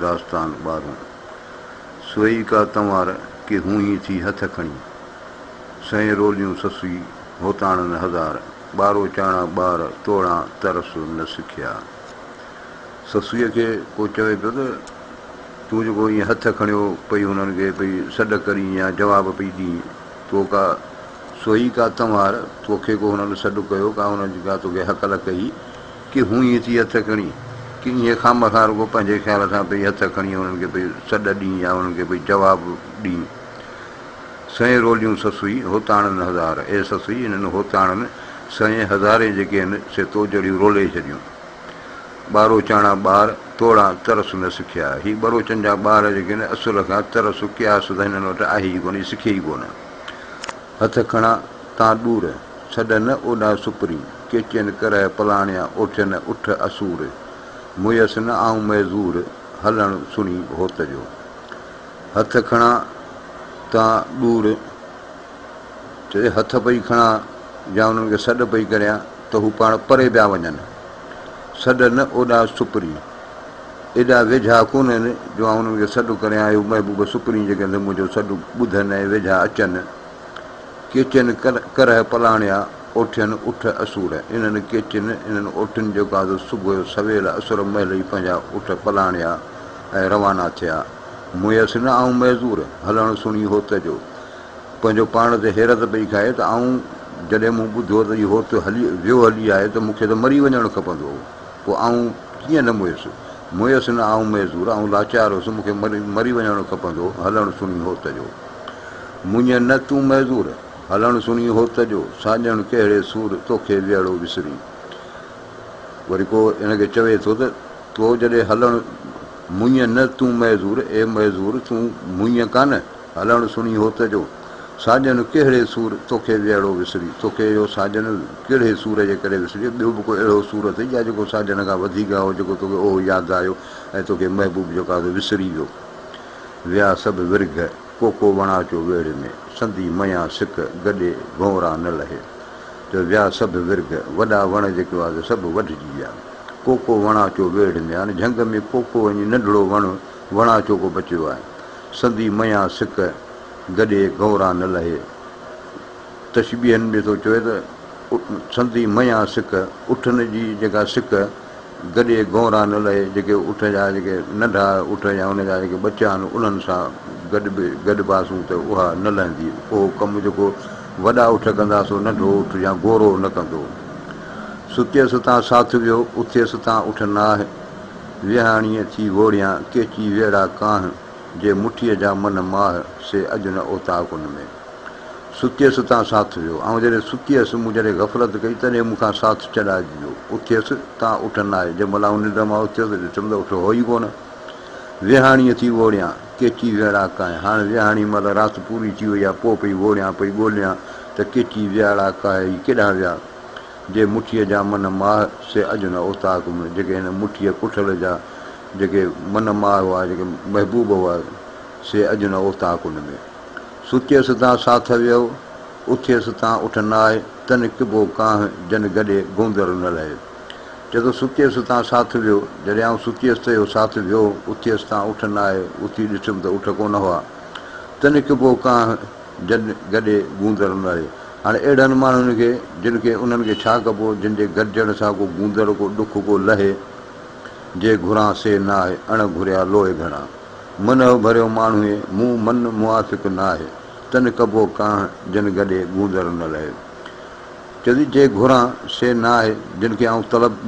दास्तान 12 सोई का तंवार के हूं ही थी हथ खणी सै रोलियूं ससुई होताणनि हज़ार 12 चाणा 12 तोड़ा तरस न सिखिया। ससुईअ खे को चवे पियो त तूं जेको ईअं हथ खणियो पई हुननि खे भई सॾु करी या जवाबु पई ॾी तो का सोई का तंवार तोखे को हुननि सॾु कयो का हुननि जी का तोखे हकल कई की हूं ई थी हथ खणी की ईअं खामखा रुगो पंहिंजे ख़्याल सां भई हथ खणी हुननि खे भई सॾु ॾी या हुननि खे भई जवाबु ॾी। सै रोलियूं ससुई होताणनि हज़ार ए ससुई हिननि होताणनि सै हज़ारे जेके आहिनि से तो जहिड़ियूं रोले छॾियूं। 12 चाणा 12 तोड़ा तरस न सिखिया। ही बरोचनि जा ॿार जेके आहिनि असुल खां तरस क्यास त हिननि वटि आहे ई कोन, सिखे ई कोन। हथ खणा तां ॾूर छॾ न ओॾा सुपरी केचनि कर पलाणिया ओठनि उठ असूर मुयसि न आऊं महज़ूर हलणु सुणी होत जो। हथ खणा तां ॾूर चए हथ पई खणा या हुननि खे सॾु पई करियां त हू पाण परे पिया वञनि। सॾ न ओॾा सुपरी एॾा वेझा कोन आहिनि जो आउं हुननि खे सॾु करियां इहो महबूब सुपरी जेके आहिनि मुंहिंजो सॾु ॿुधनि ऐं वेझा अचनि। केचनि कर पलाणिया ओठियनि उठ असूर इन्हनि केचनि इन्हनि ओठियुनि जेका सुबुह जो सवेल असुर महिल ई पंहिंजा उठ पलाणिया ऐं रवाना थिया। मुयसि न आऊं महज़ूर हलणु सुणी होत जो। पंहिंजो पाण ते हैरत पई खाए त आऊं जॾहिं मूं ॿुधो त इहो होत हली आहे त मूंखे त मरी वञणु खपंदो हो, पोइ आऊं कीअं न मुयसि। मुयसि न आऊं महज़ूर आऊं लाचार हुउसि, मूंखे मरी वञणु खपंदो हलणु सुणी होत जो। मुंझ न तूं महज़ूर हलणु सुणी होत जो साॼण कहिड़े सूर तोखे वेहड़ो विसरी। वरी को हिनखे चवे थो त तो जॾहिं हलणु मुंझ न तूं महज़ूर ए महज़ूर तूं मुंझ कान हलणु सुणी होत जो साॼन कहिड़े सूर तोखे वेहड़ो विसरी। तोखे इहो साॼन कहिड़े सूर जे करे विसरी, ॿियो बि कोई अहिड़ो सूर अथई या जेको साॼन खां वधीक हो जेको तोखे उहो यादि आयो ऐं तोखे महबूब जेको आहे विसरी वियो। विया सभु विर्घ कोको वणाचो वेड़ में संदी मया सिक गॾे भौरा न लहे। त विया सभु विर्घ वॾा वण जेको आहे सभु वढिजी विया। कोको वणाचो वेड़ में हाणे झंग में कोको वञी नंढिड़ो वणाचो को बचियो आहे। संदी मया सिक गॾे गौरा न लहे। तशबीहनि में थो चवे त संदी मया सिक उठनि जी जेका सिक गॾे गौरा न लहे जेके उठ जा जेके नंढा उठ या उन जा जेके बचा आहिनि उन्हनि सां गॾु बासूं त उहा न लहंदी। उहो कमु जेको वॾा उठ कंदासीं नंढो उठ या गोरो न कंदो। सुतियसि तां साथ वियो उथियसि तां उठ नाह विहाणीअ थी वोड़ियां केची वेड़ा कांह जे मुठीअ जा मन माह से अॼु न ओता कुन में। सुतियसि तां साथ वियो ऐं जॾहिं सुतियसि मूं जॾहिं ग़फ़लत कई तॾहिं मूंखां साथ छॾाइजी वियो। उथियसि तां उठ न आहे जंहिं महिल आउं निंड मां उथियसि ॾिठुमि त उठ हो ई कोन। विहाणीअ थी वोड़ियां केची वेड़ा कांह हाणे विहाणी महिल राति पूरी थी वई आहे पोइ पई वोड़ियां पई ॻोल्हियां त केची वेड़ा कांह ई केॾांहुं विया जे मुठीअ जा मन माह से अॼु न ओता कुन जेके हिन मुठीअ कुठल जा जेके मन माह हुआ जेके महबूब हुआ से अॼु न ओता कुन में। सुतियसि तां साथ वियो उथियसि तां उठ न आहे तन किबो कांह जन गॾे गोंदर न लहे। चए थो सुतियसि तां साथ वियो जॾहिं आउं सुतियसि त इहो साथ वियो उथियसि तां उठ न आहे उथी ॾिठुमि त उठ कोन हुआ। तन किबो कांह जन गॾे गूंदर न लहे। हाणे अहिड़नि माण्हुनि खे जिन खे उन्हनि खे छा कबो जिन जे गॾिजण सां को गूंदर को ॾुख को लहे। जे घुरां से न आहे अण घुरिया लोहे घणा मन भरियो माण्हू मूं मन मुआफ़िक़ न आहे तन कबो कांह जन गॾे गूंदर न लहे। चवंदी जे घुरां से न आहे जिन खे आउं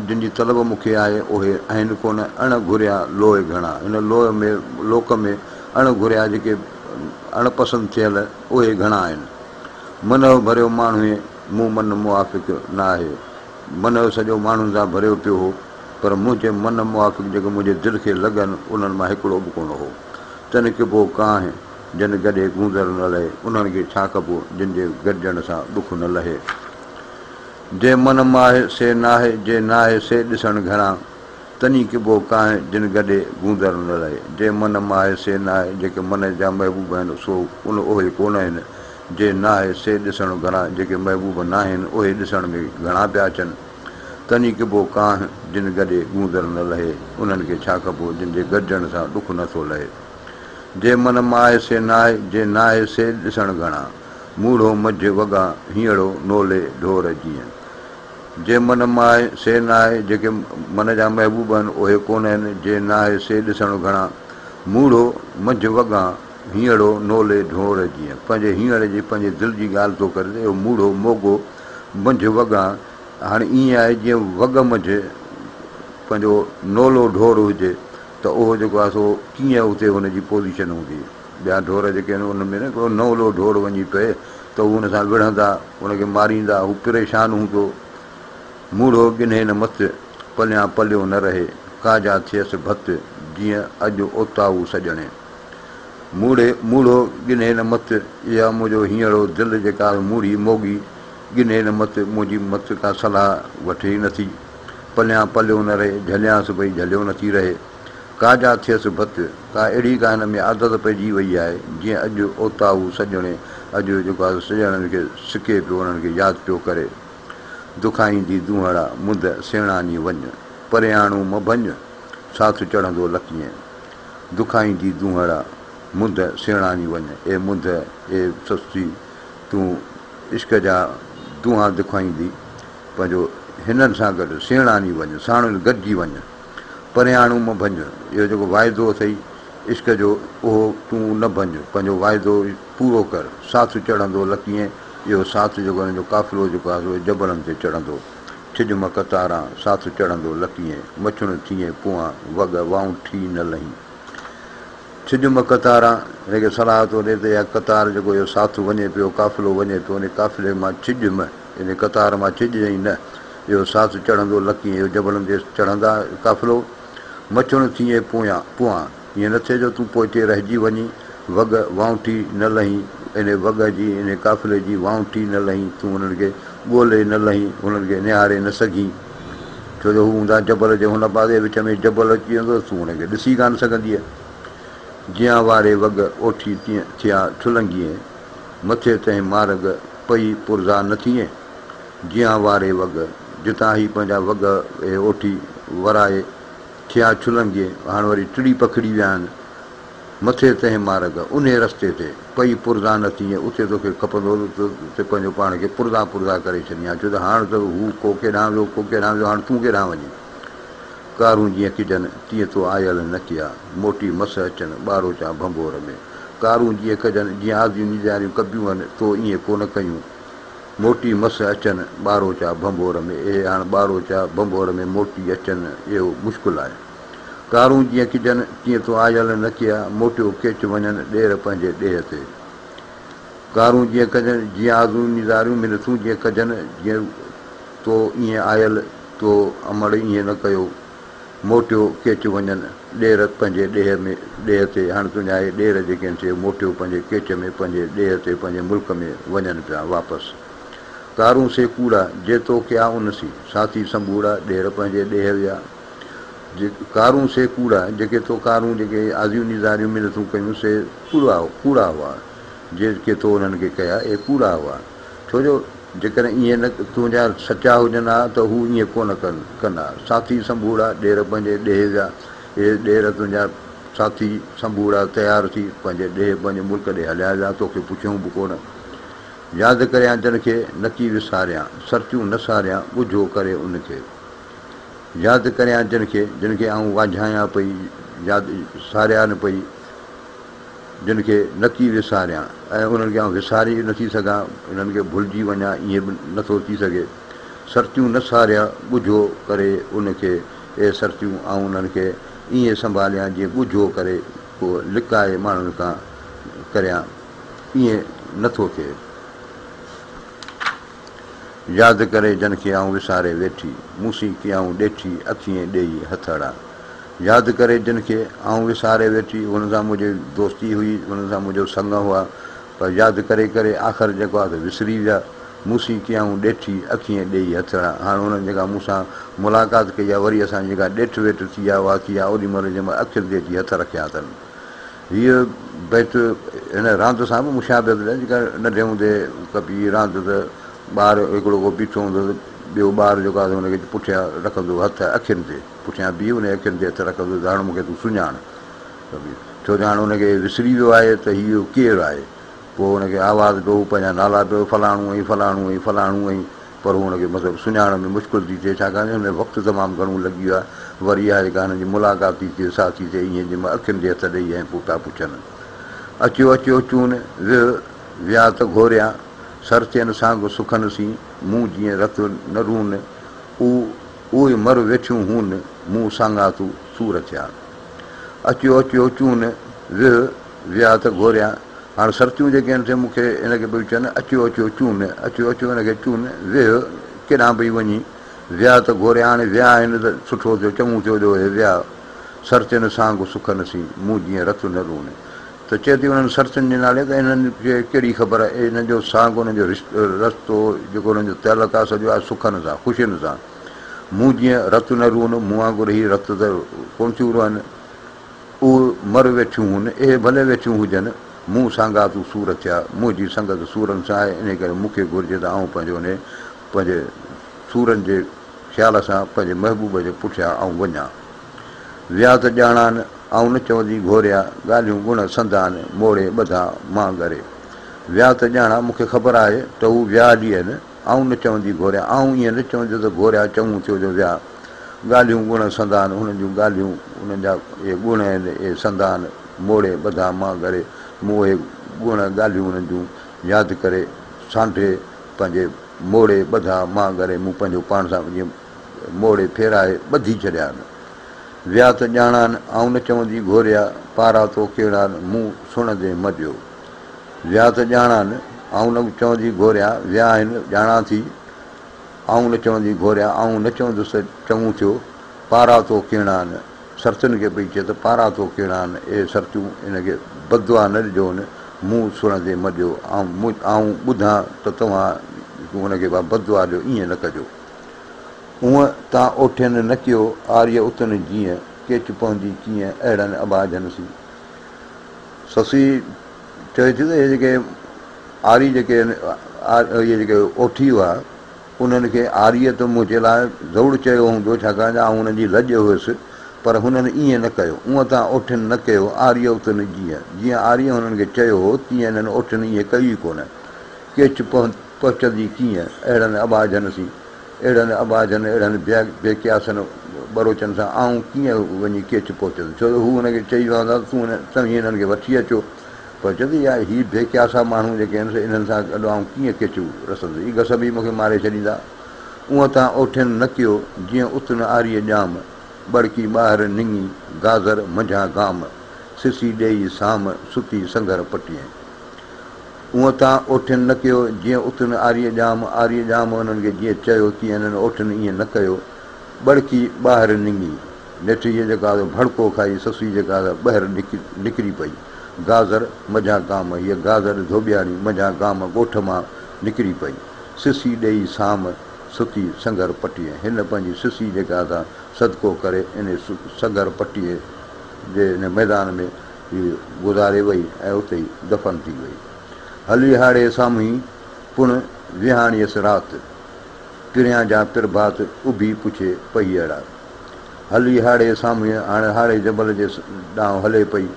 जिन जी तलब मूंखे आहे उहे आहिनि कोन अण घुरिया लोहे घणा हिन लोह में लोक में अण घुरिया जेके अणपसंदि थियल उहे घणा आहिनि। मन भरियो माण्हू मूं मन मुआफ़िक़ न आहे मन जो सॼो माण्हुनि सां भरियो पियो हो पर मुंहिंजे मन मुआफ़िक़ जेके मुंहिंजे दिलि खे लॻनि उन्हनि मां हिकिड़ो बि कोन हो। तन किबो कांह जन गॾे गूंदर न लहे उन्हनि खे छा कबो जिन जे गॾिजण सां ॾुख न लहे। जे मन माहे से नाहे जे नाहे से ॾिसण घणा तनी किबो कांह जिन गॾे गूंदर न लहे। जे मन माहे से नाहे जेके मन जा महबूब आहिनि सो उहे कोन आहिनि। जे नाहे से ॾिसण घणा जेके महबूब न आहिनि उहे ॾिसण में घणा पिया अचनि। तनी किबो कांह जिन गॾे गूंदर न लहे, उन्हनि खे छा कबो जिन जे गॾजण सां ॾुख नथो लहे। जे मन माहे से नाहे, जे नाहे से ॾिसण घणा, मूढ़ो मझ वॻा हींअड़ो नोले ढोर जीअं। जे मन माहे से नाहे, जेके मन जा महबूब आहिनि उहे कोन आहिनि। जे नाहे से ॾिसण घणा, मूढ़ो मझ वॻा हींअड़ो नोले ढोर जीअं। पंहिंजे हींअर जी पंहिंजे दिलि जी ॻाल्हि थो करे, इहो मूढ़ो मोगो मंझि वॻा। हाणे ईअं आहे जीअं वॻ मंझि पंहिंजो नोलो ढोर हुजे त उहो जेको आहे सो कीअं उते हुनजी पोज़ीशन हूंदी। ॿिया ढोर जेके आहिनि उन में न हिकिड़ो नोलो ढोर वञी पए त हू हुन सां विढ़ंदा, हुनखे मारींदा, हू परेशान हूंदो। मूढ़ो गिन्हे न मत, पलियां पलियो न रहे, काजा थियसि भत, जीअं अॼु ओताऊ सॼणे। मूढ़ो गिन्हे न मत, इहा मुंहिंजो हींअरो दिलि जेका मूढ़ी मोगी गिन्हे न मत, मुंहिंजी मत का सलाह वठे ई नथी। पलियां पलियो न रहे, झलियांसि भई झलियो नथी रहे। काजा थियसि भत, का अहिड़ी का हिन में आदत पइजी वई आहे जीअं अॼु ओताऊ सॼणे। अॼु जेको आहे सॼणनि खे सिके पियो, उन्हनि खे यादि पियो करे। दुखाईंदी दूहड़ा मुंद सेणानी वञ, परियाणू म भञ, साथ चढ़ंदो लकीअं। दुखाईंदी दूहड़ा मुंद सेणानी वञ, ए मुंद ए सस्ती, तूं इश्क जा दूंहां दुखाईंदी पंहिंजो हिननि सां गॾु सेणानी वञ, साण गॾिजी वञ। परियाणू म भञ, इहो जेको वाइदो अथई इश्क जो उहो तूं न भञ, पंहिंजो वाइदो पूरो कर। साथ चढ़ंदो लकीअं, इहो साथ जेको हिन जो काफ़िलो जेको आहे उहो जबलनि ते चढ़ंदो। छिजम कतारां साथ चढ़ंदो लकीअं, मछुण थिए पुआं वॻ वाऊं थी न लही। छिजम कतारां हिनखे सलाह थो ॾिए त इहा कतार जेको इहो साथ वञे पियो, काफ़िलो वञे पियो, उन काफ़िले मां छिजम, इन कतार मां छिजई न, इहो साथ चढ़ंदो लकीअं, इहो जबलनि ते चढ़ंदा काफ़िलो। मछुण थिए पुआं, ईअं न थिए जो तूं पोइते रहिजी वञी। वॻ वाऊंठी न लही, इन वॻ जी इन काफ़िले जी वाऊंठी न लही, तूं उन्हनि खे ॻोल्हे न लही, उन्हनि खे निहारे न सघीं। छो जो हू हूंदा जबल जे हुन पासे, विच में जबल अची वेंदो, तूं हुनखे ॾिसी कान सघंदीअ। जियां वारे वॻ ओठी थिया ठुलंगीअ, मथे तंहिं मार्ग पई पुरज़ा न थिए। जियां वारे वॻ, जितां ही पंहिंजा वॻ ओठी वराए थिया छुलंगीअ, हाणे वरी टिड़ी पखड़ी विया आहिनि। मथे तंहिं मार्ग, उन रस्ते ते पई पुरज़ा न थिए, उते तोखे खपंदो त पंहिंजो पाण खे पुरज़ा करे छॾियां। छो त हाणे त हू को केॾांहुं वियो, को केॾांहुं वियो, हाणे तूं केॾांहुं वञी। कारूं जीअं खिजनि तीअं तो आयल न किया, मोटी मस अचनि ॿारो चा भंबोर में। कारूं जीअं खजनि, जीअं आदियूं निजारियूं कबियूं आहिनि, तो ईअं कोन कयूं। मोटी मस अचनि ॿारो चा भंबोर में, इहे हाणे ॿारो चा भंबोर में मोटी अचनि, इहो मुश्किल आहे। कारूं जीअं खिजनि तीअं तो आयल न किया, मोटियो केच वञनि ॾेर पंहिंजे ॾेह ते। कारूं जीअं कजनि, जीअं आदियूं निज़ारियूं मिनथूं जीअं कजनि, जीअं तो ईअं आयल, तो अमड़ ईअं न कयो, मोटियो केच वञनि ॾेर पंहिंजे ॾेह में ॾेह ते। हाणे तुंहिंजा इहे ॾेर जेके आहिनि से मोटियो पंहिंजे केच में, पंहिंजे ॾेह ते, पंहिंजे मुल्क में वञनि पिया वापसि। कारूं से कूड़ा जे तो कया उनसी, साथी संबूड़ा ॾेर पंहिंजे ॾेह विया। कारूं से कूड़ा, जेके तो कारूं जेके आदियूं निज़ारियूं मिनथूं कयूं से कूड़ा हुआ, जेके तो उन्हनि खे कया इहे कूड़ा हुआ। छो जो जेकॾहिं ईअं न तुंहिंजा सचा हुजनि हा त हू ईअं कोन कंदा। साथी संबूड़ा ॾेर पंहिंजे ॾेह विया, इहे ॾेर तुंहिंजा साथी संबूड़ा तयारु थी पंहिंजे ॾेह पंहिंजे मुल्क ॾे हलिया विया, तोखे पुछियूं बि कोन। यादि करियां जन खे नकी विसारियां, सर्तियूं न सारियां ॻुझो करे उनखे। यादि करियां जिन खे आऊं वाझायां पई, यादि सारिया न पई, जिन खे नकी विसारियां, ऐं उन्हनि खे आऊं विसारे नथी सघां, उन्हनि खे भुलिजी वञा, ईअं बि नथो थी सघे। सर्तियूं न सारिया ॻुझो करे उनखे, इहे सर्तियूं आऊं उन्हनि खे ईअं संभालियां जीअं ॻुझो करे पोइ लिकाए माण्हुनि खां करियां, ईअं नथो थिए। यादि करे जन खे आऊं विसारे वेठी, मूंसी कयाऊं ॾेठी अखियूं ॾेई हथड़ा। यादि करे जिन खे आऊं विसारे वेठी, हुन सां मुंहिंजी दोस्ती हुई, हुन सां मुंहिंजो संग हुआ, पर यादि करे करे आख़िर जेको आहे त विसरी विया। मूंसी कयाऊं ॾेठी अखियूं ॾेई हथड़ा, हाणे हुननि जेका मूंसां मुलाक़ात कई आहे, वरी असां जेका ॾेठ वेठ थी आहे उहा थी आहे, ओॾी महिल जंहिं महिल अखियुनि ते अची हथ रखिया अथनि। हीअ बैत हिन रांदि सां बि मुशाबित आहे, जेका नंढे हूंदे कबी रांदि त ॿार हिकिड़ो को बीठो हूंदो त ॿियो ॿारु जेको आहे हुनखे पुठियां रखंदो हथु अखियुनि ते, पुठियां बीह हुन अखियुनि ते हथु रखंदो त हाणे मूंखे तूं सुञाण, छो जो हाणे हुनखे विसरी वियो आहे त इहो केरु आहे। पोइ हुनखे आवाज़ु ॾियो, पंहिंजा नाला ॾियो, फलाणो ऐं फलाणो ऐं फलाणो ऐं, पर हुनखे मतिलबु सुञाणण में मुश्किल थी थिए, छाकाणि हुन में वक़्तु तमामु घणो लॻी वियो आहे। वरी आहे जेका हिननि जी मुलाक़ात थी थिए, साथी थिए, ईअं जंहिं महिल अखियुनि ते हथु ॾेई ऐं पोइ पिया पुछनि, अचो अचो चून विह विया त घोरियां, सर थियनि साॻ सुखनि सी, मूं जीअं रतु न रून, उहे मर वेठियूं हून, मूं साङा तूं सूर थिया। अचो अचो चून विह विया त घोरियां, हाणे सर्तियूं जेके आहिनि से मूंखे हिनखे पई चवनि अचो अचो चून, अचो अचो हिनखे चून, विह केॾांहुं पई वञी, विया त घोरियां, हाणे विया आहिनि त सुठो थियो, चङो थियो जो हे विया, सर थियनि साॻ सुखनि सी, मूं जीअं रतु न रून। त चए थी हुननि सर्तियुनि जे नाले त हिननि खे कहिड़ी ख़बर आहे, हिननि जो साॻ हुननि जो रस्तो जेको हुननि जो तइलुक़ु आहे सॼो आहे सुखनि सां, ख़ुशियुनि सां। मूं जीअं रतु न रून, मूं वांगुरु ई रतु त कोन थियूं रहनि, उहे मर वेठियूं हुन, इहे भले वेठियूं हुजनि, मूं साॻा तूं सूर थिया, मुंहिंजी संगत सूरनि सां आहे, इन करे मूंखे घुरिजे त आउं पंहिंजे सूरनि जे ख़्याल सां पंहिंजे महबूब जे पुठियां आउं वञा। विया त ॼाणानि आउं न चवंदी घोरिया, ॻाल्हियूं गुण संदान, मोड़े ॿधा मां करे। विया त ॼाणा, मूंखे ख़बर आहे त हू विया हली आहिनि, आउं न चवंदी घोरिया, आउं ईअं न चवंदी त घोरिया चङो थियो जो विया। ॻाल्हियूं गुण संदान, हुननि जूं ॻाल्हियूं, उन्हनि जा इहे गुण आहिनि, इहे संदान, मोड़े ॿधा मां करे, मूं उहे गुण ॻाल्हियूं उन्हनि जूं यादि करे सांढे पंहिंजे मोड़े ॿधा मां करे, मूं पंहिंजो पाण सां जीअं मोड़े फेराए ॿधी छॾिया आहिनि। विया त ॼाणानि आउं न चवंदी घोरिया, पारा तो कहिड़ा मूं सुणंदे मॼियो। विया त ॼाणानि आउं न चवंदी घोरिया, विया आहिनि ॼाणा थी, आउं न चवंदी घोरिया, आउं न चवंदुसि चङो थियो, पारा तो कहिड़ा आहिनि, सर्तियुनि खे पई चए त पारा तो कहिड़ा आहिनि, इहे सर्तियूं हिनखे बदुआ न ॾिजोनि, मूं सुणंदे मॼियो, आउं ॿुधां त तव्हां हुनखे बदुआ ॾियो, ईअं न कजो। हूअं तव्हां ओठियुनि न कयो, आर्य उतनि जीअं, केच पवंदी कीअं अहिड़नि अबाजनि सी। ससी चए थी त इहे जेके आरी जेके इहे जेके ओठी हुआ, उन्हनि खे आर्य त मुंहिंजे लाइ ज़रूरु चयो हूंदो, छाकाणि त आउं हुननि जी लॼ हुयुसि, पर हुननि ईअं न कयो। हूअं तव्हां ओठियुनि न कयो, आर्य उतनि जीअं, जीअं आर्य हुननि खे चयो हो, तीअं हिननि ओठियुनि ईअं कई ई कोन। केच पहुचंदी कीअं अहिड़नि अबाजनि सी, अहिड़नि अबाजनि, अहिड़नि बेकियासनि बरोचनि सां आउं कीअं वञी केच पहुचंदुसि, छो जो हू हुनखे चई वियो आहे तव्हीं हिननि खे वठी अचो, पर चवंदी यार हीअ बेकियासा माण्हू जेके आहिनि से इन्हनि सां गॾु आउं कीअं केचू रसंदुसि, हीअ गस बि मूंखे मारे छॾींदा। उअं तव्हां ओठियुनि न कयो, जीअं उतन आरीअ ॼाम, बड़की ॿाहिरि निङी गाज़र मंझां गाम, सिसी ॾेई साम सुती संघर पटीअ। उअं तव्हां ओठियुनि न कयो, जीअं उतन आरीअ ॼाम हुननि खे जीअं चयो तीअं हिननि ओठियुनि ईअं न कयो। बड़की ॿाहिरि निङी, नेठ इहा जेका भड़को खाई ससी जेका ॿाहिरि निकिरी पई, गाज़र मंझां गाम, हीअ गाज़र धोबियाणी मंझां गाम ॻोठ मां निकिरी पई, सिसी ॾेई साम सुती संघर पटीअ। हिन पंहिंजी सिसी जेका सदको करे इन संघर पटीअ जे हिन मैदान में हीअ गुज़ारे वई ऐं उते ई दफ़न थी वई। हली हाड़े साम्हूं ई पुण विहाणीअसि राति, पिरियां जा पिरभात उभी पुछे पई अहिड़ा। हली हाड़े साम्हूं, हाणे हाड़े जबल जे ॾांहुं हले पई,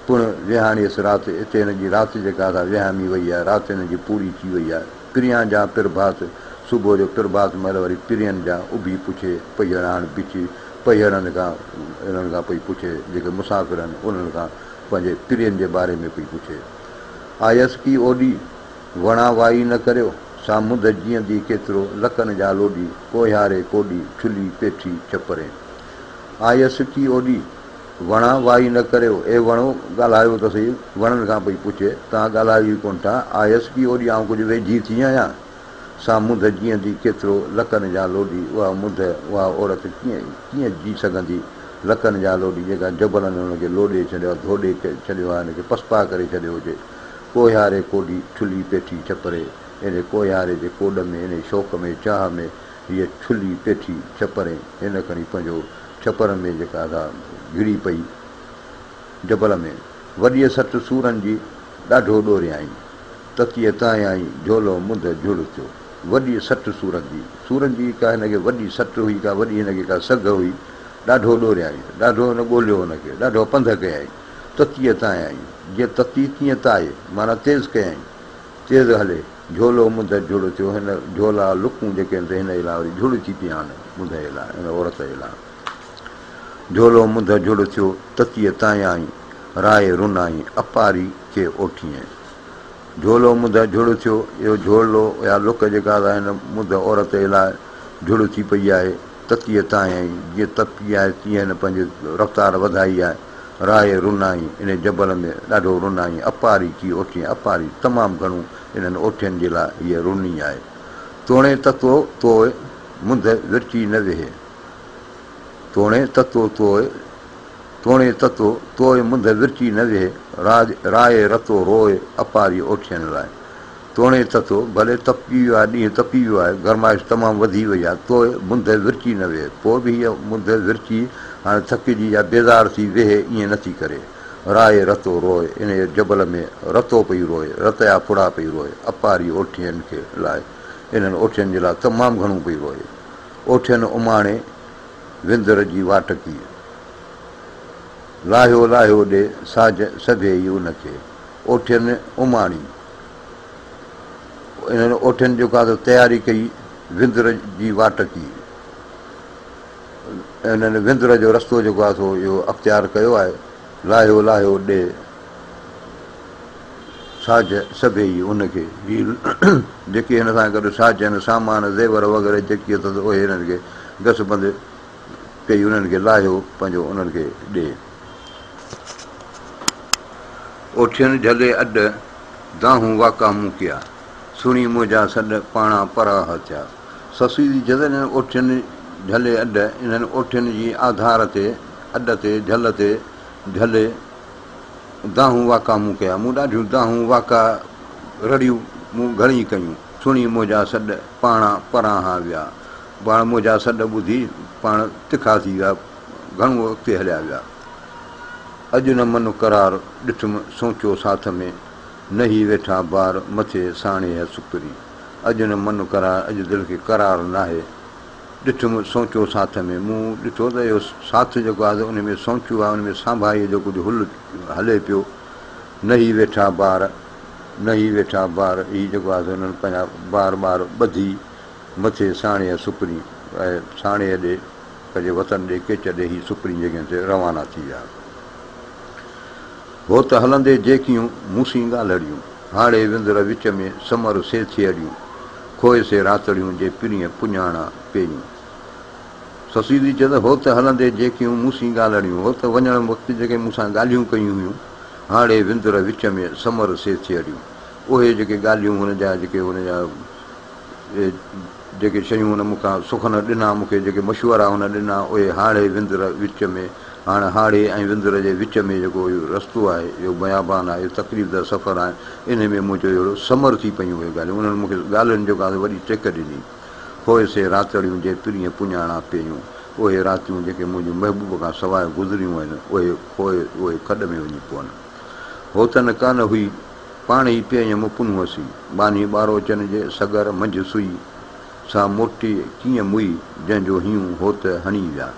पुण विहाणीअसि राति, हिते हिन जी राति जेका विहामी वई आहे, राति हिन जी पूरी थी वई आहे। पिरियां जा पिरभात, सुबुह जो पिरभात महिल वरी पिरियनि जा उभी पुछे पई अहिड़ा, हाणे बिची पहिरनि खां इन्हनि खां पई पुछे, जेके मुसाफ़िर आहिनि उन्हनि खां पंहिंजे पिरियनि जे बारे में पई पुछे। आयसि की ओॾी वणा वाई न करियो, सा मुंद जीअंदी केतिरो, लखनि जा लोॾी, कोहारे कोॾी छुली पेठी छपरे। आयसि की ओॾी वणा वाई न करियो, ए वणो ॻाल्हायो त सही, वणनि खां पई पुछे, तव्हां ॻाल्हायो ई कोन था। आयसि की ओॾी आउं कुझु वेझी थी आहियां, सा मुंद जीअंदी केतिरो, लखनि जा लोॾी, उहा मुंद उहा औरत कीअं जी सघंदी, लखनि जा लोॾी, जेका जबलनि हुनखे लोॾे छॾियो आहे, धोॾे छॾियो आहे, हिनखे पसपा करे छॾियो हुजे। कोहारे कोॾी छुली पेठी छपरे, इन कोहारे जे कोॾ में, इन शौक़ में, चाह में हीअ छुली पेठी छपरे, हिन खणी पंहिंजो छपर में जेका घिड़ी पई जबल में। वॾीअ सठि सूरनि जी ॾाढो ॾोरियाई, तकीअ ताईं आई झोलो मुंद जुड़ थियो। वॾी सट सूरत जी का हिनखे वॾी सट हुई, का वॾी हिनखे का सघ हुई। ॾाढो ॾोरियाई, ॾाढो हिन ॻोल्हियो हुनखे, ॾाढो पंध कयई, ततीअ ताईं आई। जीअं तती तीअं ताए, माना तेज़ कयई, तेज़ हले। झोलो मुंद झुड़ थियो, हिन झोला लुकूं जेके आहिनि हिन जे लाइ वरी झुड़ थी पिया आहिनि, मुंद जे लाइ, हिन औरत जे लाइ। झोलो मुंद झुड़ थियो, ततीअ ताईं आई, राय रुनाई अपारी खे ओठीअ। झोलो मुंद झुड़ थियो, इहो झोलो या लुक जेका हिन मुंद औरत जे लाइ झुड़ थी पई आहे, ततीअ ताईं आई। जीअं तपी आहे तीअं हिन पंहिंजी रफ़्तार वधाई आहे। राय रुनाई, इन जबल में ॾाढो रुनाई, अपारी की ओठीअ, अपारी तमामु घणो इन्हनि ओठियुनि जे लाइ इहा रुनी आहे। तोणे ततो तोए मुंद विरची न वेहे, तोणे ततो तोए, तोणे ततो तोए मुंद विरची न वेहे, राय रतो रोए अपारी ओठियुनि लाइ। तोणे ततो भले तपी वियो आहे, ॾींहुं तपी वियो आहे, गरमाइश तमामु वधी वई आहे, तोए मुंद विरची न वेहे, पोइ बि हीअ मुंद विरची हाणे थकिजी या बेज़ार थी वेहे, ईअं नथी करे। राय रतो रोए, इन जबल में रतो पई रोए, रत जा फुड़ा पई रोए, अपारी ओठियुनि खे लाइ, इन्हनि ओठियुनि जे लाइ तमामु घणो पई रोए। ओठियुनि उमाणे विंदर जी वाटकी, लाहियो लाहियो ॾे साज सभे ई उनखे। ओठियुनि उमाणी, इन्हनि ओठियुनि जेका तयारी कई विंदर जी वाटकी, इन्हनि विंदर जो रस्तो जेको आहे सो इहो अख़्तियार कयो आहे। लाहियो लाहियो ॾे साज सभेई उनखे, जेके हिन सां गॾु साज आहिनि, सामान ज़ेवर वग़ैरह जेकी अथसि उहे हिननि खे घसबंदि कई, उन्हनि खे लाहियो पंहिंजो उन्हनि खे ॾे। ओठियुनि झले अॾ दाहूं वाका मूं कया, सुणी मुंहिंजा सॾ पाणा पराह थिया। ससुई जी जॾहिं ओठियुनि झले अॾ, इन्हनि ओठियुनि जी आधार ते, अॾ ते, झल ते झले दाहूं वाका मूं कया, मूं ॾाढियूं दाहूं वाका रड़ियूं मूं घणी कयूं। सुणी मुंहिंजा सॾ पाणा परां विया, पाण मुंहिंजा सॾ ॿुधी पाण तिखा थी विया, घणो अॻिते हलिया विया। अॼु न मन करार ॾिठुमि सोचियो साथ में, न ई वेठा बार मथे साणे है सुकरी। अॼु न मन करार, अॼु दिलि खे करार न आहे। ॾिठुमि सोचियो साथ में, मूं ॾिठो त इहो साथ जेको आहे उन में सोचियो आहे, उन में सांभाईअ जो कुझु हुल हले पियो। न ई वेठा ॿार, न ई वेठा ॿार, हीउ जेको आहे हुननि पंहिंजा ॿार ॿधी मथे साणे सुकरी ऐं साणे ॾे पंहिंजे वतन ॾे केच ॾे हीअ सुकरी जेके ते रवाना थी विया। हो त हलंदे जेकियूं मूंसी ॻाल्हिड़ियूं, हाणे विंदर विच में समर से थियड़ियूं, खोए से रातड़ियूं जे पिणीअ पुञाणा पहिरियूं। ससी जी चए त हो त हलंदे जेकियूं मूंसी ॻाल्हिड़ियूं, हो त वञण वक़्तु जेके मूंसां ॻाल्हियूं कयूं हुयूं, हाणे विंदर विच में समर से थियड़ियूं, उहे जेके ॻाल्हियूं हुनजा जेके हुनजा जेके शयूं हुन मूंखां सुखन ॾिना, मूंखे जेके मशवरा हुन ॾिना, उहे हाणे विंदर विच में, हाणे ऐं विंदर जे विच में जेको इहो रस्तो आहे, इहो बयाबान आहे, इहो तकलीफ़ जो सफ़र आहे, इन में मुंहिंजो अहिड़ो समर थी पयूं उहे ॻाल्हियूं। उन्हनि मूंखे ॻाल्हियुनि जेका वॾी टेक ॾिनी। खोए से रातड़ियूं जे पिणीअ पुञाणा पहिरियूं, उहे रातियूं जेके मुंहिंजी महबूब खां सवाइ गुज़रियूं आहिनि, उहे खोए उहे खॾ में वञी पवनि। हो त न कान हुई पाण ई पियईं मुपुन हुअसीं, बानी ॿारो चन जे सगर मंझि सुई, सा मोटी कीअं मुई जंहिंजो हीऊं हो त हणी विया।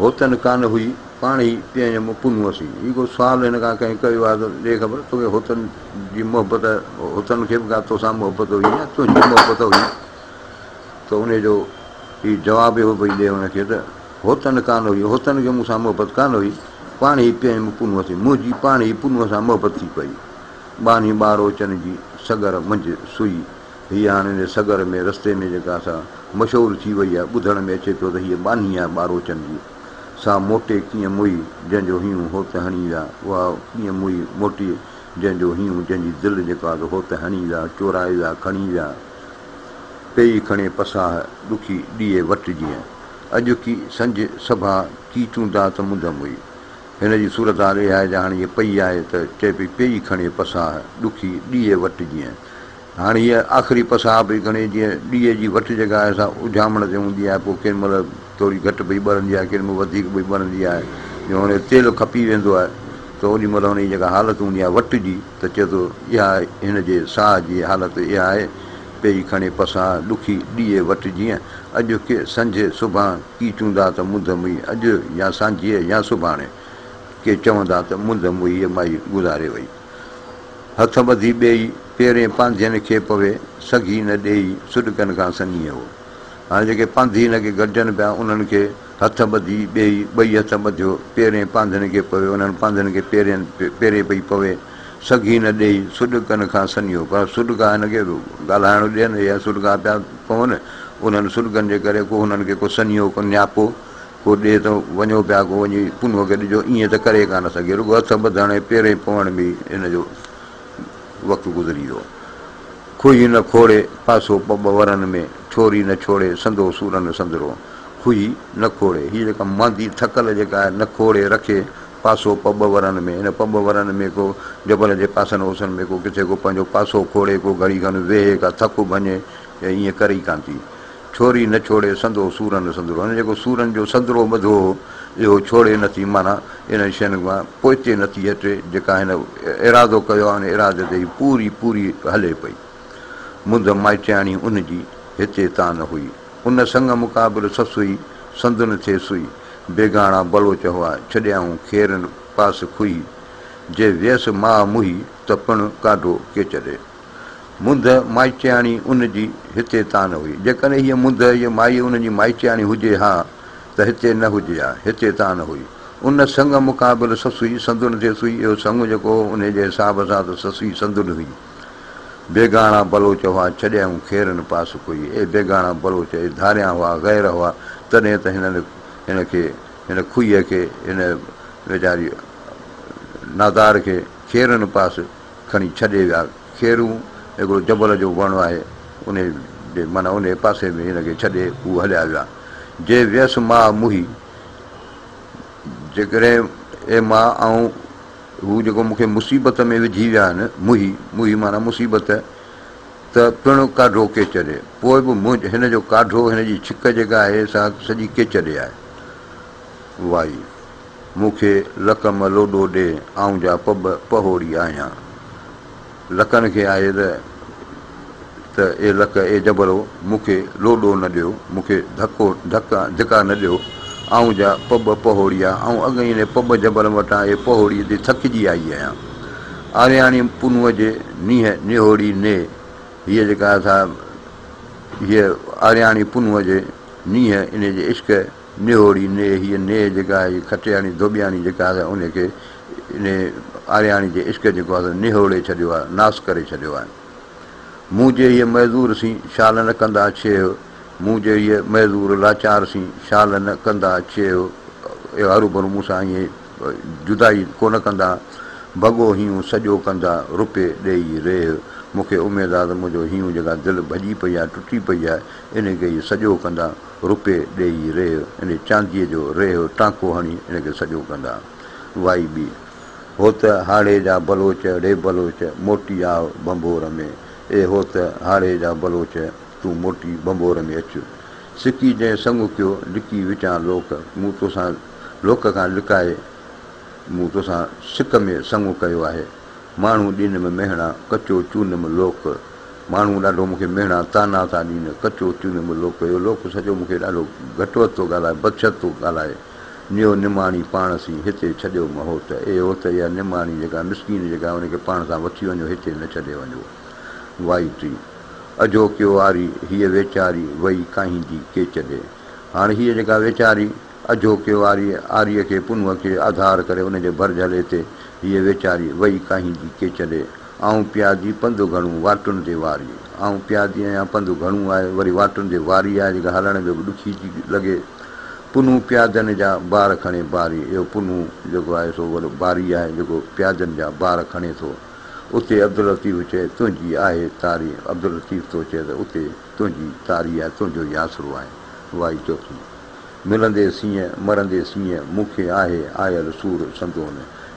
हो त न कान हुई पाण ई पियईं मुपुन हुअसीं, हीउ को सुवालु हिन खां कंहिं कयो आहे त ॾे ख़बर तोखे होतन जी मोहबत, होतन खे बि का तोसां मोहबत हुई या तुंहिंजी मोहबत हुई, त उनजो हीउ जवाबु इहो पई ॾिए हुनखे त होतन कान हुई, होतन खे मूंसां मोहबत कान हुई, पाण ई पियईं मुपुन हुअसीं, मुंहिंजी पाण ई पुनुअ सां मोहबत थी पई। बानी ॿारो चन जी सगर मंझि सुई, हीअ हाणे हिन सगर में रस्ते में जेका असां मशहूरु थी वई आहे, ॿुधण में अचे पियो त हीअ बानी आहे ॿारो चन जी, सा मोटे कीअं मुई जंहिंजो हीऊं हो त हणी विया, उहा कीअं मुई मोटी जंहिंजो हीऊं जंहिंजी दिलि जेका आहे हो त हणी विया, चोराए विया, खणी विया। पेई खणे पसाह ॾुखी ॾीए वटि जीअं, अॼु की संझ सभा की चूंदा त मुंदमि हुई। हिन जी सूरत हाल इहा आहे, हाणे हीअ पई आहे त चए पई पेई खणे पसाह ॾुखी ॾीए वटि जीअं, हाणे हीअ आख़िरी पसाह पई खणे, जीअं ॾीए जी वटि जेका आहे असां उजामण ते हूंदी आहे, पोइ केॾी महिल थोरी घटि पई ॿरंदी आहे, केॾी महिल वधीक पई ॿरंदी आहे, जो हाणे तेल खपी वेंदो आहे, त ओॾी महिल हुनजी जेका हालति हूंदी आहे वटि जी, त चए थो इहा हिन जे साह जी हालति इहा आहे पेई खणे पसां ॾुखी ॾीए वटि जीअं अॼु के संझे सुभाणे की चूंदा त मुंद मुई अॼु या सांझीअ या सुभाणे के चवंदा त मुंद मुई हीअ माई गुज़ारे वई। हथ ॿधी ॿेई पेरें पांधियुनि खे पवे सघी न ॾेई सुॾकनि खां सनीअ हो। हाणे जेके पांधी हिन खे गॾजनि पिया उन्हनि खे हथ ॿधी ॿेई ॿई हथ ॿधियो पेरें पांधियुनि खे पवे उन्हनि पांधियुनि खे पेरे पई पवे सघी न ॾेई सुॾकनि खां सनियो पर सुॾका हिनखे ॻाल्हाइणो ॾियनि या सुॾका पिया पवनि उन्हनि सुॾकनि जे करे को हुननि खे को सनियो को नियापो को ॾिए त वञो पिया को वञी पुनुअ खे ॾिजो ईअं त करे कान सघे रुॻो हथ ॿधण ऐं पेरे पवण में हिन जो वक़्तु गुज़री वियो। खुई न खोड़े पासो पॿ वरनि में छोरी न छोड़े संदो सूरनि संदरो खुई न खोड़े हीअ जेका मांदी थकल जेका आहे न खोड़े रखे पासो पॿ वरनि में हिन पॿ वरनि में को जबल जे पासनि ओसनि में को किथे को पंहिंजो पासो खोड़े को घड़ी खनि वेहे का थकु भञे या ईअं करे ई कान थी। छोरी न छोड़े संदो सूरनि संदरो हिन जेको सूरनि जो संदरो ॿधो हो इहो छोड़े नथी माना इन शयुनि खां पोइते नथी हटे जेका हिन इरादो कयो आहे हिन इरादे ते पूरी पूरी हले पई। मुंद माइटियाणी उनजी हिते तां न हुई उन संग मुक़ाबिल ससुई संदुन थिए सुई बेगाणा बलोच हुआ छॾियाऊं खेरनि पास खुई जे वियसि माउ मुही त पिणु काढो के छॾे। मुंद माइटियाणी उनजी हिते तां न हुई जेकॾहिं हीअ मुंद हीअ माई उनजी माइटियाणी हुजे हा त हिते न हुजे हा हिते तां न हुई। उन संग मुक़ाबिल ससुई संदुन थिए सुई इहो संग जेको उन जे हिसाब सां त ससुई संदुन हुई। बेगाणा बलोच हुआ छॾियाऊं खेरनि पास खुई ए बेगाणा बलोच धारिया हुआ गैर हुआ तॾहिं त हिनखे हिन खुईअ खे हिन वीचारी नादार खे खेरनि पास खणी छॾे विया। खेरूं हिकिड़ो जबल जो वणु आहे उन जे माना उन पासे में हिनखे छॾे हू हलिया विया। जे वियसि माउ मुही जेकॾहिं ए मां ऐं हू जेको मूंखे मुसीबत में विझी विया आहिनि मुही मुही माना मुसीबत त पिणु काढो के छॾे पोइ बि हिन जो काढो हिन जी छिक जेका आहे सा सॼी के छॾे आहे। वाई मूंखे लकम लोॾो ॾे आऊं जा पॿ पहोड़ी आहियां लकनि खे आहे त ए लक ए जबलो मूंखे लोॾो न ॾियो मूंखे धिका न ॾियो आऊं जा पॿ पहोड़ी आहे ऐं अॻ ई हिन पॿ जबल वटां इहे पहोड़ी ते थकिजी आई आहियां। आरियाणी पुनुअ जे नींहं निहोड़ी ने हीअ जेका असां हीअ आरियाणी पुनुअ जे नींहं इन जे इश्क निहोड़ी ने हीअ ने जेका आहे खटियाणी धोबियाणी जेका आहे उनखे इन आरियाणी जे इश्क जेको आहे निहोड़े छॾियो आहे नास करे छॾियो आहे। मूं जे हीअ मज़दूर सी शाल न कंदा छेव मूं जे हीअ मज़दूर लाचार सी शाल न कंदा छेव हरू भरू मूंसां ईअं जुदाई कोन कंदा भॻो हीअं सॼो कंदा रुपए ॾेई रेह मूंखे उमेदु आहे त मुंहिंजो हीअं जेका दिलि भॼी पई आहे टुटी पई आहे इन खे हीअ सॼो कंदा रुपए ॾेई रेह इन चांदीअ जो रेह टांको हणी इनखे सॼो कंदा। वाई बि हो त हाड़े जा बलोच रे बलोच मोटी आ बंबोर में ए हो त हाड़े जा बलोच तूं मोटी बंबोर में अचु सिकी जंहिं संग कयो लिकी विचां लोक मूं तोसां लोक खां लिकाए मूं तोसां सिक में संग कयो आहे। माण्हू ॾिन में मेहणा कचो चून में लोक माण्हू ॾाढो मूंखे मेहणा ताना था ॾियनि कचो चून में लोक इहो लोक सॼो मूंखे ॾाढो घटि वधि थो ॻाल्हाए बदशत थो ॻाल्हाए। नियो निमाणी पाण सी हिते छॾियो म होत ए होत इहा निमाणी जेका मिसकीन जेका उनखे पाण सां वठी वञो हिते न छॾे वञो। वाई टी अजो कयो वारी हीअ वेचारी वई काहींदी के छॾे हाणे हीअ जेका वेचारी अजो कयो वारी आरीअ खे पुनुअ खे आधार करे उनजे भरजले ते हीअ वेचारी वई काहींदी के छॾे ऐं प्यादी पंधु घणो वाटुनि ते वारी ऐं प्यादी आहियां पंधु घणो आहे वरी वाटुनि ते वारी आहे जेका हलण में बि ॾुखी थी लॻे। पुनू प्यादनि जा ॿार खणे बारी इहो पुनू जेको आहे सो वॾो बारी आहे जेको प्यादनि जा ॿार खणे थो। उते अब्दुल लतीफ़ चए तुंहिंजी आहे तारी अब्दुल लतीफ़ थो चए त उते तुंहिंजी तारी आहे तुंहिंजो ई आसिरो आहे। वाई चोथी मिलंदे सीअं मरंदे सीअं मूंखे आहे आयल सूर संदोन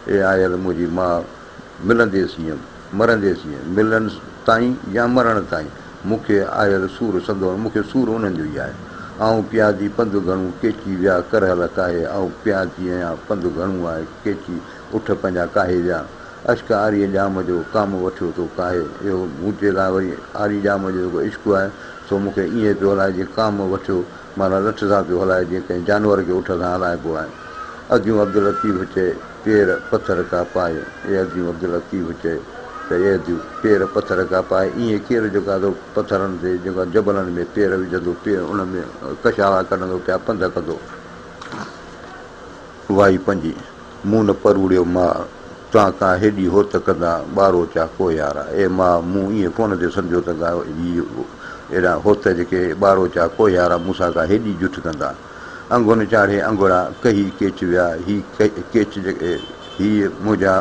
ए आयल मुंहिंजी माउ मिलंदे सीअं मरंदे सीअं मिलण ताईं या मरण ताईं मूंखे आयल सूर संदोन मूंखे सूर उन्हनि जो ई आहे। ऐं प्यादी पंधु घणो केची विया करहल काहे ऐं प्यादी आहियां पंधु घणो आहे केची उठ पंहिंजा काहे विया अश्क आरी जाम जो कमु वठियो थो काहे, इहो मूंचे लाइ वरी आरी जाम जो जेको इश्कु आहे सो मूंखे ईअं पियो हलाए जीअं कामु वठियो माना लठ सां पियो हलाए जीअं कंहिं जानवर खे उठ सां हलाइबो आहे। अदियूं अब्दुल लतीफ़ चए पेर पथर का पाए, ए अदियूं अब्दुल लतीफ़ चए त ए अदियूं पेर पथर का पाए, ईअं केरु जेका थो पथरनि ते जेका जबलनि में पेर विझंदो, पेर उन में कशावा कढंदो पिया पंध कंदो। वाई पंजी मूं न परूड़ियो मां तव्हां खां हेॾी होत कंदा ॿारो चा को यारा, ए मां मूं ईअं कोन ते सम्झो त एॾा होत जेके ॿारो चा को यारा मूंसां खां हेॾी जुठ कंदा। अंगुन चाढ़े अंगुड़ा कही केच विया, ही केच जेके हीअ मुंहिंजा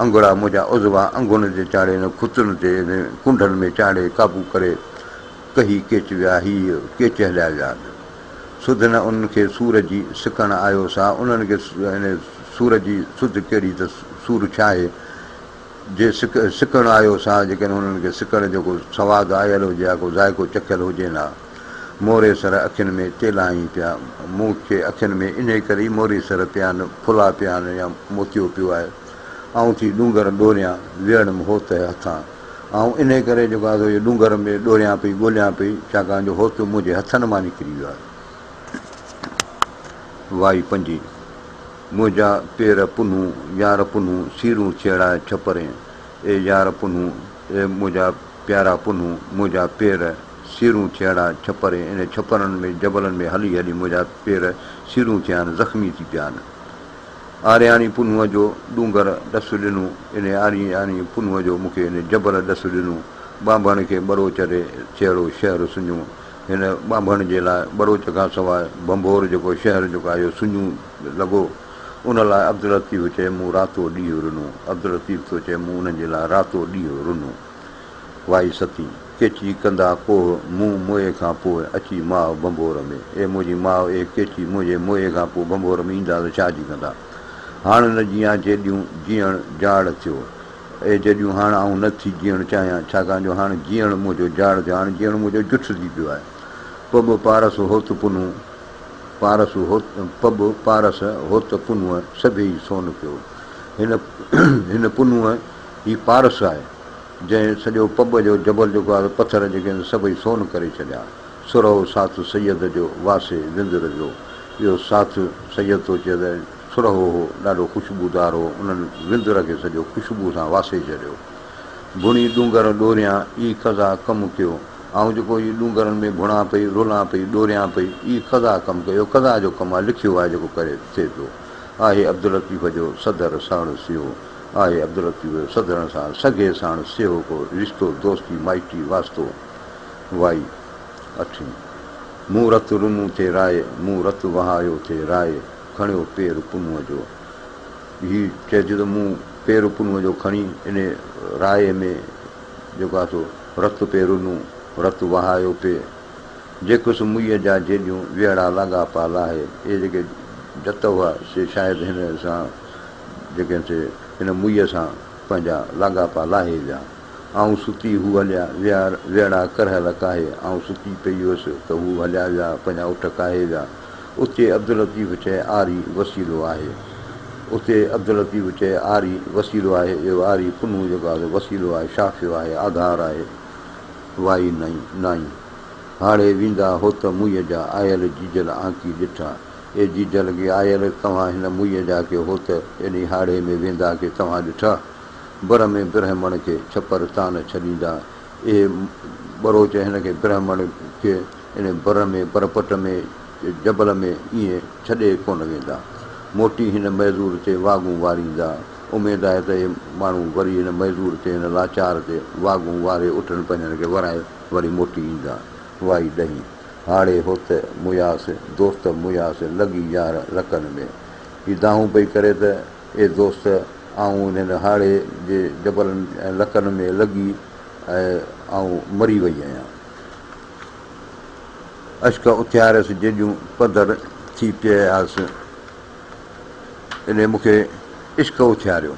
अंगुड़ा मुंहिंजा उज़वा अंगुन ते चाढ़े न खुतुनि ते कुंडनि में चाढ़े काबू करे कही केच विया, हीअ केच हलिया विया। सुध न उन्हनि खे सूर जी सिकणु आयो सा, उन्हनि खे हिन सूर जी सुध कहिड़ी त सूर छा आहे जे सिकणु आयो सा, जेकॾहिं हुननि खे सिकण जो को सवादु आयल हुजे या को ज़ाइको चखियलु हुजे न। मोरे सर अखियुनि में तेला ई पिया, मूंखे अखियुनि में इन करे ई मोरे सर पिया आहिनि, फुला पिया आहिनि या मोतियो पियो आहे। ऐं थी डूंगर ॾोरियां वेहणु होत हथां, ऐं इन करे जेको आहे इहो डूंगर में ॾोरियां पई ॻोल्हियां पई, छाकाणि जो होत मुंहिंजे हथनि मां निकिरी वियो आहे। वाई पंजी मुंहिंजा पेर पुनूं यार पुनूं सीरूं छेड़ा छपरे, ए यार पुनूं ए मुंहिंजा प्यारा पुनूं मुंहिंजा पेर सीरूं छेड़ा छपरे, इन छपरनि में जबलनि में हली हली मुंहिंजा पेर सीरूं थिया आहिनि, ज़ख़्मी थी पिया आहिनि। आरियाणी पुनूअ जो डूंगर ॾसु ॾिनो, इन आरियाणी पुनूअ जो मूंखे इन जबल ॾसु ॾिनो। बांभण खे ॿरो चढ़े चहिरो शहर सुञो, हिन बांभण जे लाइ ॿरोच खां सवाइ बंभोर जेको शहर जेको आहे इहो सुञू लॻो। उन लाइ अब्दुल लतीफ़ चए मूं रातो ॾींहुं रुनो, अब्दुल लतीफ़ थो चए मूं उन्हनि जे लाइ रातो ॾींहुं रुनो। वाई सती केची कंदा कोह मूं मोए खां पोइ अची माउ बंभोर में, ए मुंहिंजी माउ ए केची मुंहिंजे मोए खां पोइ बंभोर में ईंदा त छा जी कंदा। हाणे न जीअं जेॾियूं जीअण जाड़ थियो, ए जॾहिं हाणे आउं नथी जीअणु चाहियां, छाकाणि जो हाणे जीअणु मुंहिंजो जाड़ थियो, हाणे जीअणु मुंहिंजो जुठ थी पियो आहे। पब पारस होत पुनूं पारस होत पब पारस होत पुनूअ सभई सोन पियो, हिन पुनूअ ही पारस आहे जंहिं सॼो पब जो जबल जेको आहे पथर जेके आहिनि सभई सोन करे छॾिया। सुरहो साथ सैयद जो वासे विंदुर जो, इहो साथ सैयद थो चए त सुरहो हो ॾाढो ख़ुशबूदार हो, उन्हनि विंदुर खे सॼो ख़ुशबू सां वासे छॾियो। भुणी डूंगर ॾोरियां ई खज़ा कमु कयो, ऐं जेको हीअ डूंगरनि में भुणा पई रुलां पई ॾोरियां पई ई खज़ा कमु कयो, खज़ा जो कमु आहे, लिखियो आहे जेको करे थिए पियो। आहे अब्दुल लतीफ़ जो सदर साण सियो, आहे अब्दुल लतीफ़ जो सदर सां सॻे साण सियो को रिश्तो दोस्ती माइटी वास्तो। वाई अठी मूं रत रुनू थे राय, मूं रत वहायो थे राय, खणियो पेर पुनूअ जो। हीअ चइजे त मूं पेर पुनूअ जो खणी इन राय में जेको आहे सो रत पे रुनू रत वहायो पे, जेकुसि मुईअ जा जेॾियूं वेड़ा लॻा पा लाहे, इहे जेके जत हुआ से शायदि हिन सां जेके से हिन मुईअ सां पंहिंजा लाॻा पा लाहे विया। ऐं सुती हू हलिया विया वेड़ा करहल काहे, ऐं सुती पई हुअसि त हू हलिया विया पंहिंजा उठ काहे विया। उते अब्दुल लतीफ़ चए आरी वसीलो आहे, उते अब्दुल लतीफ़ चए आरी वसीलो आहे, इहो आरी पुनू जेको आहे वसीलो आहे, शाफ़ियो आहे, आधार आहे। वाई नाई हाणे वेंदा होत मुईअ जा आयल जीजल आंकी ॾिठा, ए जीजल खे आयल तव्हां हिन मुईअ जा के होत एॾी हाड़े में वेंदा के तव्हां ॾिठा। बर में ब्रह्मण खे छपर तान छॾींदा, इहे ॿरोच हिन खे ब्रह्मण खे इन बर में परपट में जबल में ईअं छॾे कोन वेंदा। मोटी हिन मज़दूर ते वागूं वारींदा, उमेदु आहे त इहे माण्हू वरी हिन मज़दूर ते हिन लाचार ते वागूं वारे उठनि पंहिंजनि खे वराए वरी मोटी ईंदा। वाई ॾही हाड़े होत मुयासि दोस्त मुयासि लॻी यार लकनि में, हीअ दाहूं पई करे त ए दोस्त ऐं हिन हाड़े जे जबलनि ऐं लकनि में लॻी ऐं मरी वई आहियां। अश्क उथियारसि जेॾियूं पधर थी पियासि, इन मूंखे इश्क उथियारियो,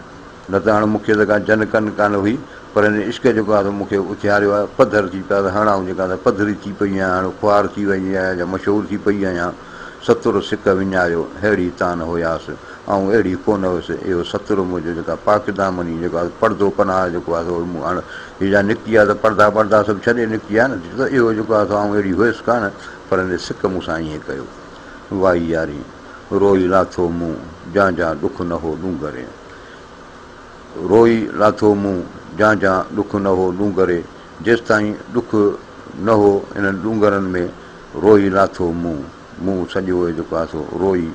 न त हाणे मूंखे त का जन कन कान हुई, पर हिन इश्क जेको आहे मूंखे उथियारियो आहे। पधर थी पिया त हणाऊं जेका त पधरी थी पई आहियां, हाणे ख्वार थी वई आहियां या मशहूरु थी पई आहियां। सतुर सिक विञायो अहिड़ी तान हुयासि, ऐं अहिड़ी कोन हुअसि इहो सतरो मुंहिंजो जेका पाकिदामनी जेको आहे पर्दो पनाह जेको आहे हाणे हीअ जा निकिती आहे त पर्दा सभु छॾे निकिती आहे न त इहो जेको आहे आउं अहिड़ी हुयसि कान पर हिन सिक मूंसां ईअं कयो वाही यारी रोई लाथो मूं जा ॾुख न हो डूंगरे रोई लाथो मूं जा ॾुख न हो डूंगरे जेसि ताईं ॾुख न हो इन्हनि डूंगरनि में रोई लाथो मूं सॼो जेको आहे सो रोई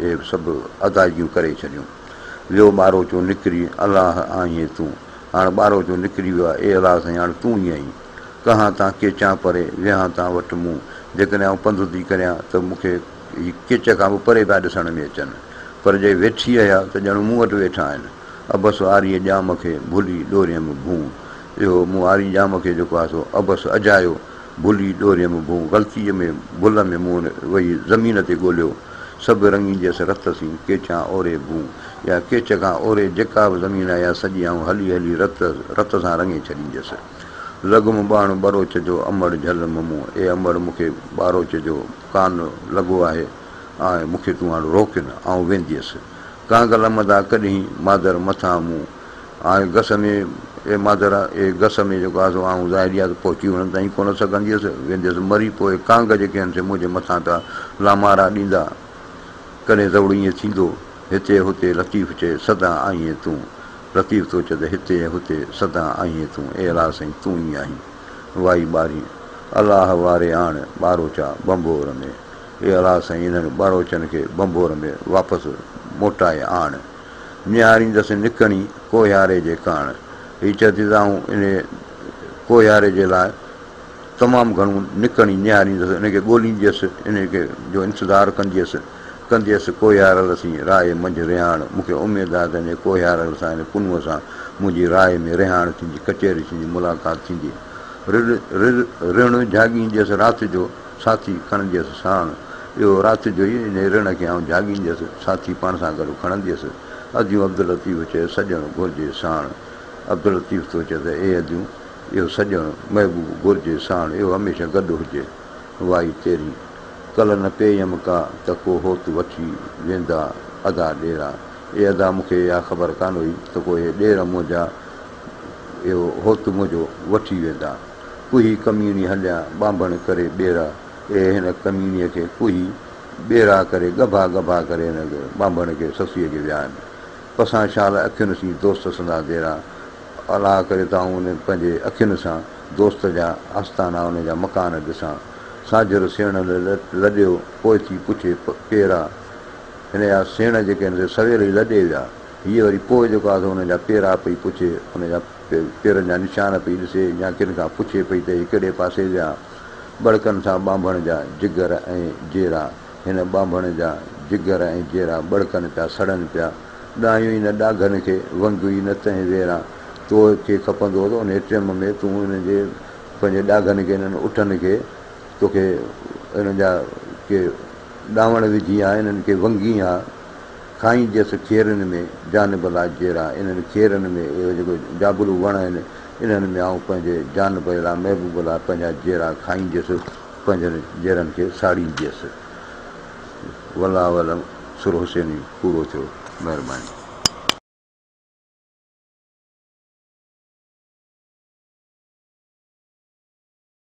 इहे सभु अदायगियूं करे छॾियूं वियो ॿारो चो निकिरी अलाह आहीं तूं हाणे ॿारो चो निकिरी वियो आहे ए अलाह साईं हाणे तूं ई आहीं कहां तां केचां परे विहां तां वटि मूं जेकॾहिं आउं पंधु थी करियां त मूंखे हीअ केच खां बि परे पिया ॾिसण में अचनि पर जे वेठी आया त ॼण मूं वटि वेठा आहिनि अबस आरीअ ॼाम खे भुली ॾोरियमि भूं इहो मूं आरी ॼाम खे जेको आहे सो अबस अजायो भुली ॾोरियमि भूं ग़लतीअ में भुल में मूं वेही ज़मीन ते ॻोल्हियो सभु रंगींदसि रत सी केचां ओरे भूं या केच खां ओरे जेका बि ज़मीन आहे सॼी ऐं हली हली रत सां रंगे छॾींदसि लॻुमि ॿाण ॿरोच जो अमड़ झलम मूं ए अमड़ मूंखे ॿारोच जो कान लॻो आहे ऐं मूंखे तूं हाणे रोक न ऐं वेंदी हुअसि कांगल मदा कॾहिं मादर मथां मूं ऐं गस में ए मादर ए गस में जेको आहे सो ऐं ज़ाहिरी आहे पहुची वञण ताईं कोन सघंदी हुअसि वेंदी हुअसि मरी पोइ कांग जेके आहिनि से मुंहिंजे मथां पिया लामारा ॾींदा कॾहिं ज़रूरु ईअं थींदो हिते हुते लतीफ़ चए सदा आईं तूं लतीफ़ थो चए त हिते हुते सदा आईं तूं ए अलाह साईं तूं ई आहीं वाई ॿारी अलाह वारे आण ॿारोचा बंबोर में ए अलाह साईं इन्हनि ॿारोचनि खे बंबोर में वापसि मोटाए आण निहारींदसि निकणी कोयारे जे काण हीअ चए थी त आऊं इन कोयारे जे लाइ तमामु घणो निकणी निहारींदसि इनखे ॻोल्हींदी हुअसि इनखे जो इंतज़ारु कंदी हुअसि कोयारल सी राय मंझि रिहाण मूंखे उमेदु आहे त हिन कोयारल सां हिन कुनूअ सां मुंहिंजी राय में रिहाण थींदी कचहरी थींदी मुलाक़ात थींदी ऋण जाॻींदी हुअसि राति जो साथी खणंदी हुअसि साण इहो राति जो ई इन ऋण खे आउं जाॻींदी हुअसि साथी पाण सां गॾु खणंदी हुअसि अदियूं अब्दुल लतीफ़ चए सॼणु घुरिजे साण अब्दुल लतीफ़ थो चए त ए अदियूं इहो सॼणु महबूब घुरिजे साण इहो हमेशह गॾु हुजे वाई तेरी कल्ह न पेयम का त को होत वठी वेंदा अदा ॾेरा ए अदा मूंखे इहा ख़बर कान हुई त को इहे ॾेर मुंहिंजा इहो होत मुंहिंजो वठी वेंदा कुही कमीणी हलिया ॿांभण करे ॿेरा ए हिन कमीणीअ खे कुही ॿेरा करे गभा करे हिन ॿांभण खे ससीअ खे विया आहिनि पसां शाल अखियुनि सी दोस्त संदा देरा अलाह करे त आऊं उन पंहिंजे अखियुनि सां दोस्त जा आस्थाना उन जा मकान ॾिसां साझर सेण लॾियो पोइ थी पुछे पेरा हिन जा सेण जेके आहिनि सवेल ई लॾे विया हीअ वरी पोइ जेको आहे हुन जा पेरा पई पुछे हुनजा पेरनि जा निशान पई ॾिसे या किन खां पुछे पई त हीअ कहिड़े पासे विया बड़कनि सां ॿांभण जा जिगर ऐं जेरा हिन ॿांभण जा जिगर ऐं जेरा बड़कनि पिया सड़नि पिया ॾायूं ई न ॾाघनि खे वंग ई न तंहिं वेरा तोखे खपंदो त उन टाइम में तूं हिन जे पंहिंजे ॾाघनि खे हिननि उठनि खे तोखे हिननि जा के ॾावण विझी आहे हिननि खे वंगी आहे खाईंदसि खेरनि में जान भला जेरा इन्हनि खेरनि में इहो जेको जाबलू वण आहिनि इन्हनि में आऊं पंहिंजे जान भला महबूब लाइ पंहिंजा जेरा खाईंदसि पंहिंजनि जेरनि खे साड़ींदसि वला वलम सुर हुसैनी पूरो थियो महिरबानी